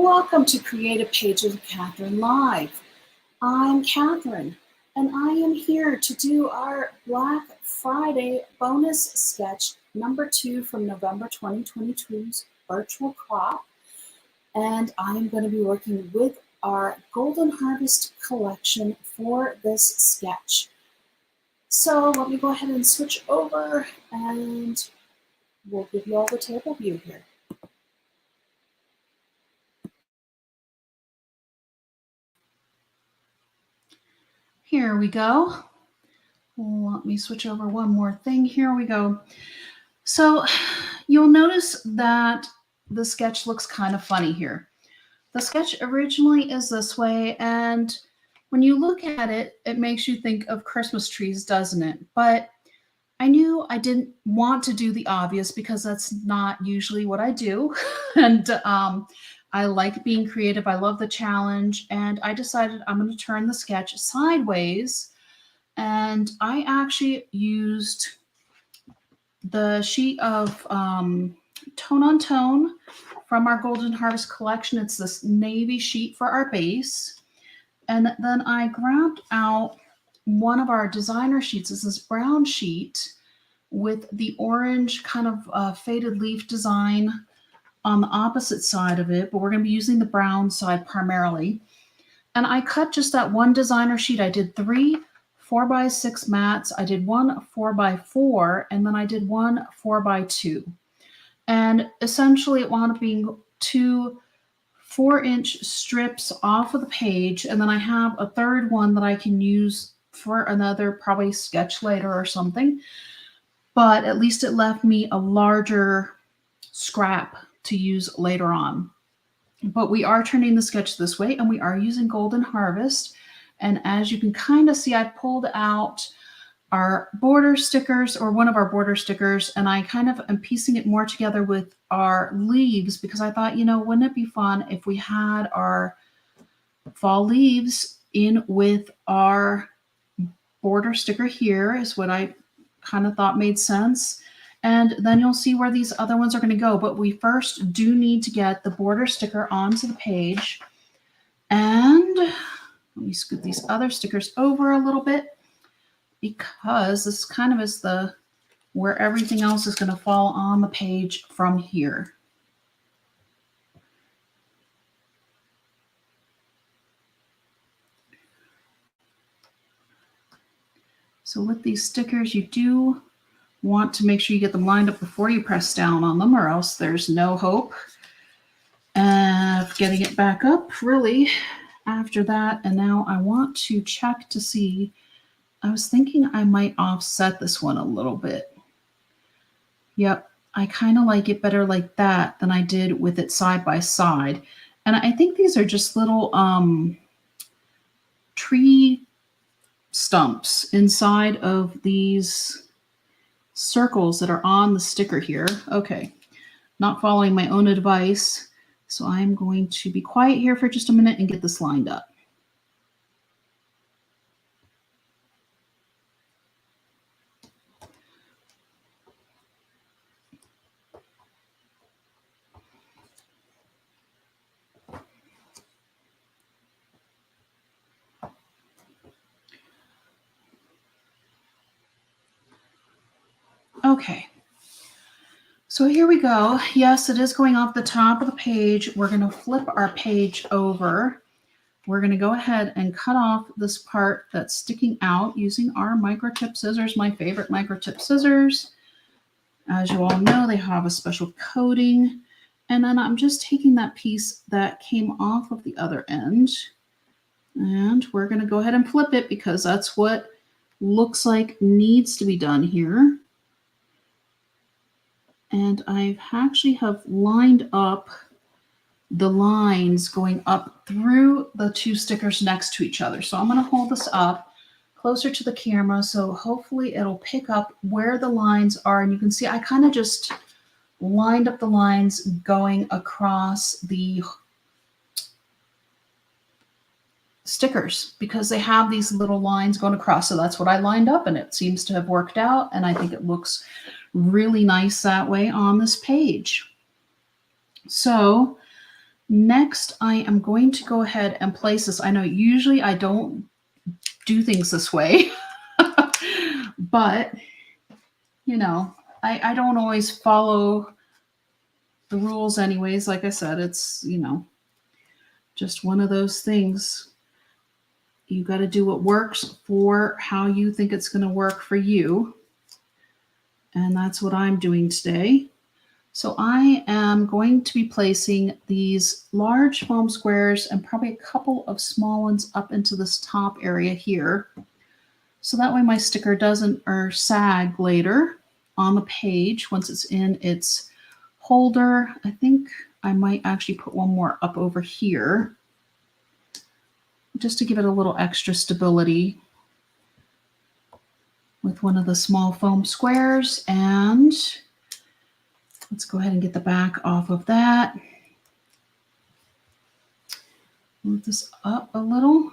Welcome to Creative Pages with Catherine Live. I'm Catherine, and I am here to do our Black Friday bonus sketch number 2 from November 2022's virtual crop. And I'm going to be working with our Golden Harvest collection for this sketch. So let me go ahead and switch over and we'll give you all the table view here. Here we go. Let me switch over one more thing. Here we go. So you'll notice that the sketch looks kind of funny here. The sketch originally is this way, and when you look at it, it makes you think of Christmas trees, doesn't it? But I knew I didn't want to do the obvious because that's not usually what I do. And I like being creative. I love the challenge. And I decided I'm going to turn the sketch sideways. And I actually used the sheet of Tone on Tone from our Golden Harvest collection. It's this navy sheet for our base. And then I grabbed out one of our designer sheets. It's this brown sheet with the orange kind of faded leaf design on the opposite side of it, but we're going to be using the brown side primarily. And I cut just that one designer sheet. I did 3 4x6 mats. I did 1 4x4, and then I did 1 4x2. And essentially it wound up being 2 4-inch strips off of the page. And then I have a third one that I can use for another probably sketch later or something. But at least it left me a larger scrap to use later on. But we are turning the sketch this way, and we are using Golden Harvest. And as you can kind of see, I pulled out our border stickers, or one of our border stickers, and I kind of am piecing it more together with our leaves because I thought, you know, wouldn't it be fun if we had our fall leaves in with our border sticker here is what I kind of thought made sense. And then you'll see where these other ones are going to go. But we first do need to get the border sticker onto the page. And let me scoot these other stickers over a little bit because this kind of is the where everything else is going to fall on the page from here. So with these stickers, you do want to make sure you get them lined up before you press down on them, or else there's no hope of getting it back up really after that. And now I want to check to see, I was thinking I might offset this one a little bit. Yep, I kind of like it better like that than I did with it side by side. And I think these are just little tree stumps inside of these circles that are on the sticker here. Okay, not following my own advice. So I'm going to be quiet here for just a minute and get this lined up. Okay, so here we go. Yes, it is going off the top of the page. We're going to flip our page over. We're going to go ahead and cut off this part that's sticking out using our microtip scissors, my favorite microtip scissors. As you all know, they have a special coating. And then I'm just taking that piece that came off of the other end. And we're going to go ahead and flip it because that's what looks like needs to be done here. And I actually have lined up the lines going up through the 2 stickers next to each other. So I'm going to hold this up closer to the camera so hopefully it'll pick up where the lines are. And you can see I kind of just lined up the lines going across the stickers because they have these little lines going across. So that's what I lined up, and it seems to have worked out. And I think it looks really nice that way on this page. So Next, I am going to go ahead and place this. I know usually I don't do things this way, but you know, I don't always follow the rules anyways. Like I said, it's, just one of those things. You got to do what works for how you think it's going to work for you. And that's what I'm doing today. So I am going to be placing these large foam squares and probably a couple of small ones up into this top area here. So that way my sticker doesn't sag later on the page once it's in its holder. I think I might actually put one more up over here just to give it a little extra stability with one of the small foam squares. And let's go ahead and get the back off of that. Move this up a little.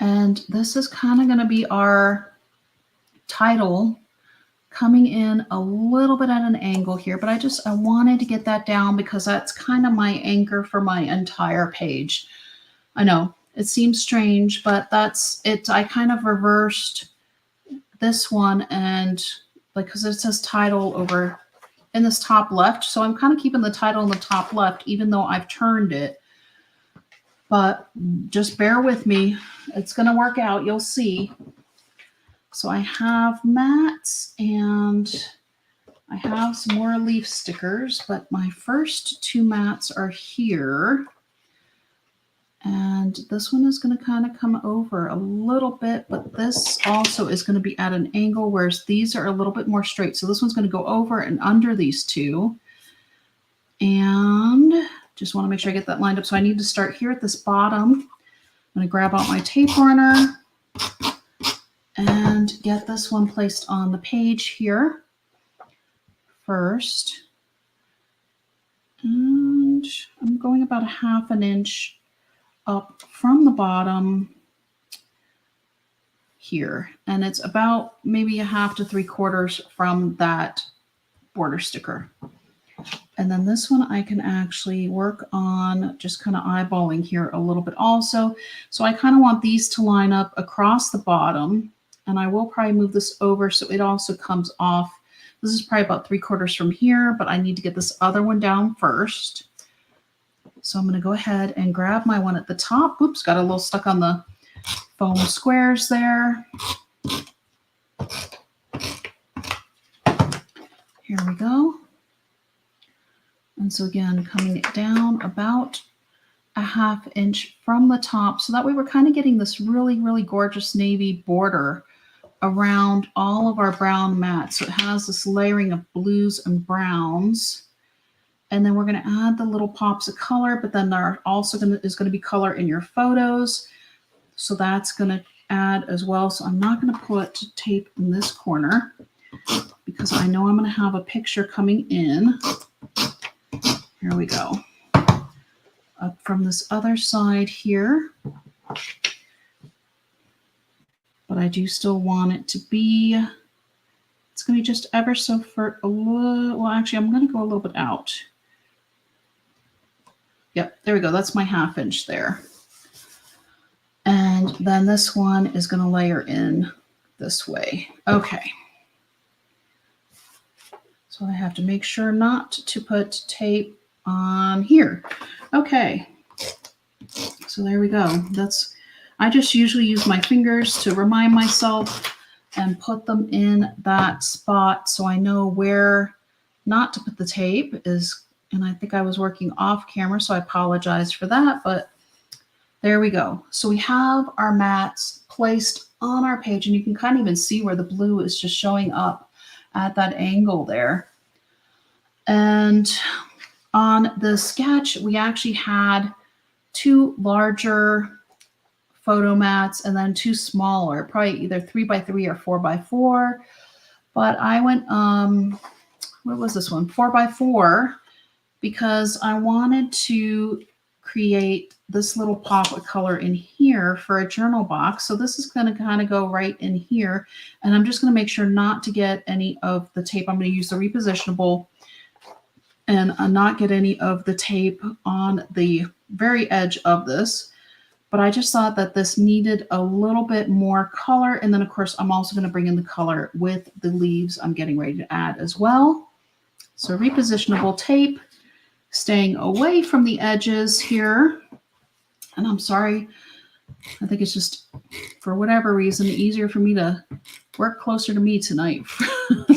And this is kind of going to be our title, coming in a little bit at an angle here, but I wanted to get that down because that's kind of my anchor for my entire page. I know it seems strange, but that's it. I kind of reversed this one, and because it says title over in this top left, so I'm kind of keeping the title in the top left, even though I've turned it. But just bear with me. It's going to work out. You'll see. So I have mats and I have some more leaf stickers, but my first two mats are here. And this one is going to kind of come over a little bit, but this also is going to be at an angle, whereas these are a little bit more straight. So this one's going to go over and under these two. And just want to make sure I get that lined up. So I need to start here at this bottom. I'm going to grab out my tape runner and get this one placed on the page here first. And I'm going about 1/2 inch up from the bottom here. And it's about maybe 1/2 to 3/4 from that border sticker. And then this one I can actually work on just kind of eyeballing here a little bit also. So I kind of want these to line up across the bottom, and I will probably move this over so it also comes off. This is probably about 3/4 from here, but I need to get this other one down first. So I'm going to go ahead and grab my one at the top. Oops, got a little stuck on the foam squares there. Here we go. And so again, coming it down about 1/2 inch from the top. So that way we're kind of getting this really, really gorgeous navy border around all of our brown mats. So it has this layering of blues and browns. And then we're going to add the little pops of color, but then there also is going to be color in your photos. So that's going to add as well. So I'm not going to put tape in this corner because I know I'm going to have a picture coming in. Here we go. Up from this other side here. But I do still want it to be, it's going to be just ever so for a little, well, actually, I'm going to go a little bit out. Yep, there we go. That's my 1/2 inch there. And then this one is going to layer in this way. Okay. So I have to make sure not to put tape on here. Okay. So there we go. I just usually use my fingers to remind myself and put them in that spot so I know where not to put the tape is. And I think I was working off camera, so I apologize for that, but there we go. So we have our mats placed on our page, and you can kind of even see where the blue is just showing up at that angle there. And on the sketch, we actually had 2 larger photo mats and then 2 smaller, probably either 3x3 or 4x4. But I went, what was this one? 4x4, because I wanted to create this little pop of color in here for a journal box. So this is going to kind of go right in here. And I'm just going to make sure not to get any of the tape. I'm going to use the repositionable and not get any of the tape on the very edge of this. But I just thought that this needed a little bit more color. And then of course, I'm also going to bring in the color with the leaves I'm getting ready to add as well. So repositionable tape, staying away from the edges here. And I'm sorry, I think it's just, for whatever reason, easier for me to work closer to me tonight.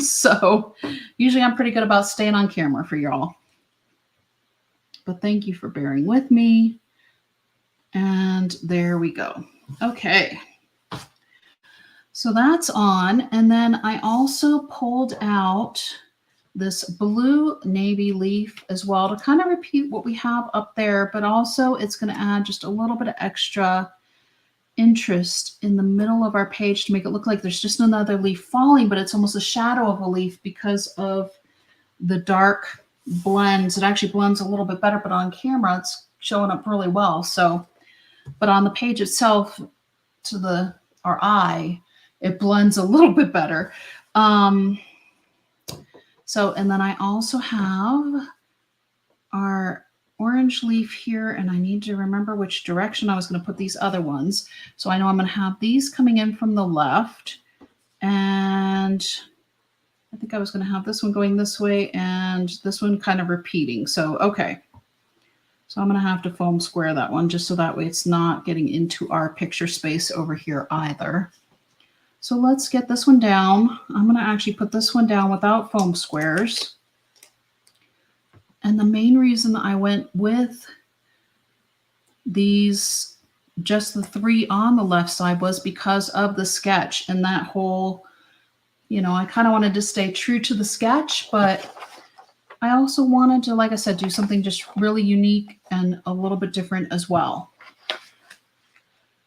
So usually I'm pretty good about staying on camera for y'all. But thank you for bearing with me. And there we go. Okay. So that's on. And then I also pulled out this blue navy leaf as well to kind of repeat what we have up there, but also it's going to add just a little bit of extra interest in the middle of our page to make it look like there's just another leaf falling, but it's almost a shadow of a leaf because of the dark blends. It actually blends a little bit better, but on camera it's showing up really well. So, but on the page itself, to our eye, it blends a little bit better. So, and then I also have our orange leaf here, and I need to remember which direction I was going to put these other ones. So I know I'm going to have these coming in from the left, and I think I was going to have this one going this way and this one kind of repeating. So, okay. So I'm going to have to foam square that one just so that way it's not getting into our picture space over here either. So let's get this one down. I'm going to actually put this one down without foam squares. And the main reason I went with these, just the 3 on the left side, was because of the sketch and that whole, you know, I kind of wanted to stay true to the sketch, but I also wanted to, like I said, do something just really unique and a little bit different as well.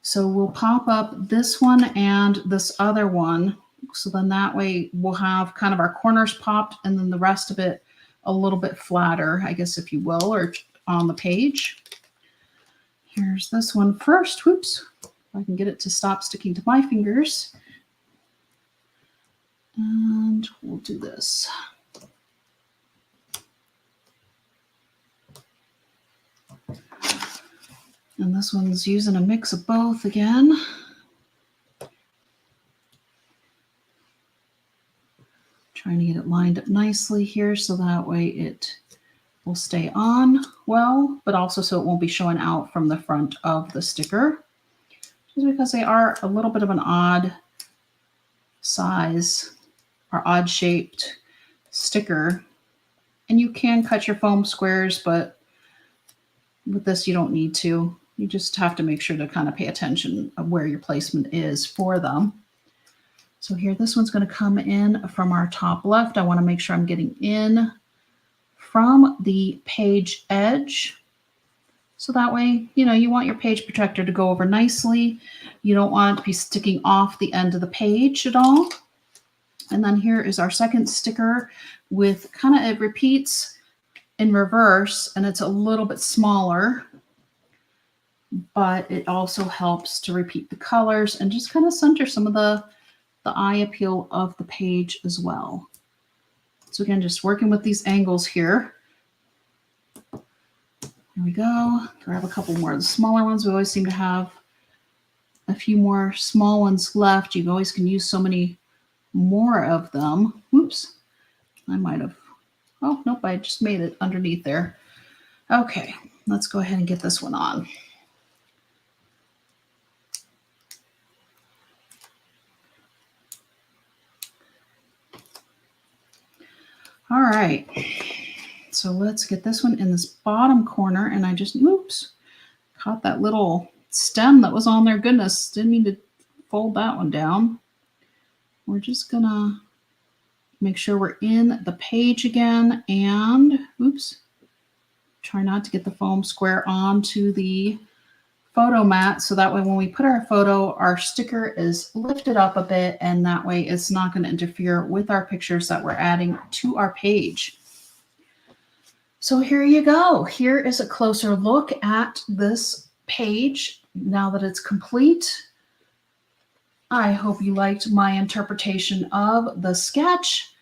So we'll pop up this one and this other one. So then that way we'll have kind of our corners popped and then the rest of it a little bit flatter, I guess, if you will, or on the page. Here's this one first. Whoops. If I can get it to stop sticking to my fingers. And we'll do this. And this one's using a mix of both again. Trying to get it lined up nicely here so that way it will stay on well, but also so it won't be showing out from the front of the sticker. Just because they are a little bit of an odd size or odd shaped sticker. And you can cut your foam squares, but with this you don't need to. You just have to make sure to kind of pay attention of where your placement is for them. So here, this one's going to come in from our top left. I want to make sure I'm getting in from the page edge. So that way, you know, you want your page protector to go over nicely. You don't want it to be sticking off the end of the page at all. And then here is our second sticker with kind of, it repeats in reverse and it's a little bit smaller, but it also helps to repeat the colors and just kind of center some of the eye appeal of the page as well. So again, just working with these angles here. There we go. Grab a couple more of the smaller ones. We always seem to have a few more small ones left. You always can use so many more of them. Whoops. I might have. Oh, nope. I just made it underneath there. Okay. Let's go ahead and get this one on. All right, so let's get this one in this bottom corner, and I just, oops, caught that little stem that was on there. Goodness, didn't mean to fold that one down. We're just gonna make sure we're in the page again, and oops, try not to get the foam square onto the photo mat, so that way when we put our photo, our sticker is lifted up a bit, and that way it's not going to interfere with our pictures that we're adding to our page. So here you go. Here is a closer look at this page now that it's complete. I hope you liked my interpretation of the sketch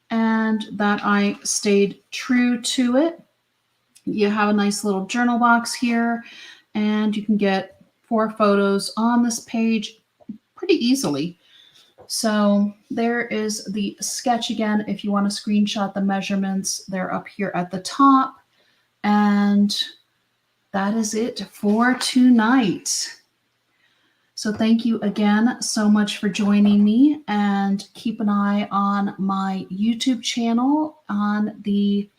and that I stayed true to it. You have a nice little journal box here, and you can get 4 photos on this page pretty easily. So there is the sketch again. If you want to screenshot the measurements, they're up here at the top. And that is it for tonight. So thank you again so much for joining me, and keep an eye on my YouTube channel. On the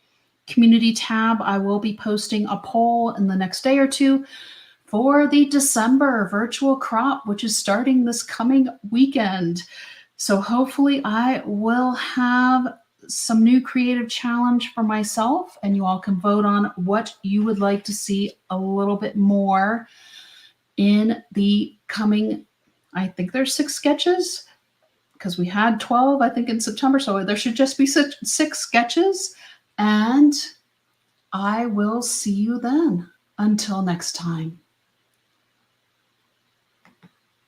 community tab, I will be posting a poll in the next day or two for the December virtual crop, which is starting this coming weekend. So hopefully I will have some new creative challenge for myself, and you all can vote on what you would like to see a little bit more in the coming, I think there's 6 sketches, because we had 12, I think, in September. So there should just be 6 sketches. And I will see you then. Until next time.